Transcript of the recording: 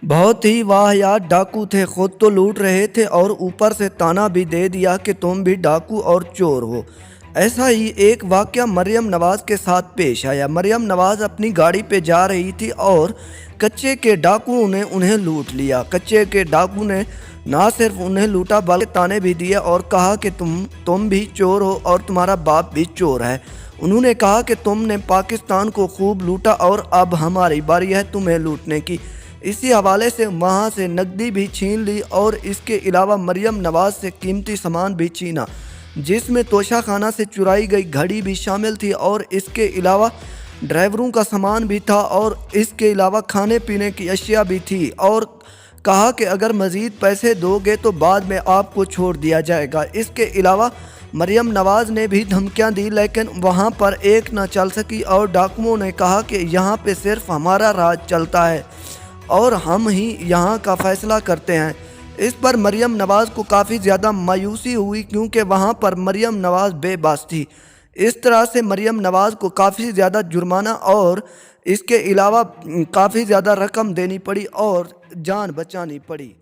بہت ہی واہیات ڈاکو تھے، خود تو لوٹ رہے تھے اور اوپر سے طعنہ بھی دے دیا کہ تم بھی ڈاکو اور چور ہو۔ ایسا ہی ایک واقعہ مریم نواز کے ساتھ پیش آیا۔ مریم نواز اپنی گاڑی پہ جا رہی تھی اور کچے کے ڈاکوؤں نے انہیں لوٹ لیا۔ کچے کے ڈاکو نے نہ صرف انہیں لوٹا بلکہ طعنے بھی دیے اور کہا کہ تم بھی چور ہو اور تمہارا باپ بھی چور ہے۔ انہوں نے کہا کہ تم نے پاکستان کو خوب لوٹا اور اب ہماری باری ہے تمہیں لوٹنے کی۔ اسی حوالے سے وہاں سے نقدی بھی چھین لی اور اس کے علاوہ مریم نواز سے قیمتی سامان بھی چھینا، جس میں توشہ خانہ سے چرائی گئی گھڑی بھی شامل تھی اور اس کے علاوہ ڈرائیوروں کا سامان بھی تھا اور اس کے علاوہ کھانے پینے کی اشیاء بھی تھی، اور کہا کہ اگر مزید پیسے دو گے تو بعد میں آپ کو چھوڑ دیا جائے گا۔ اس کے علاوہ مریم نواز نے بھی دھمکیاں دی، لیکن وہاں پر ایک نہ چل سکی اور ڈاکوؤں نے کہا کہ یہاں پہ صرف ہمارا راج چلتا ہے اور ہم ہی یہاں کا فیصلہ کرتے ہیں۔ اس پر مریم نواز کو کافی زیادہ مایوسی ہوئی کیونکہ وہاں پر مریم نواز بے بس تھی۔ اس طرح سے مریم نواز کو کافی زیادہ جرمانہ اور اس کے علاوہ کافی زیادہ رقم دینی پڑی اور جان بچانی پڑی۔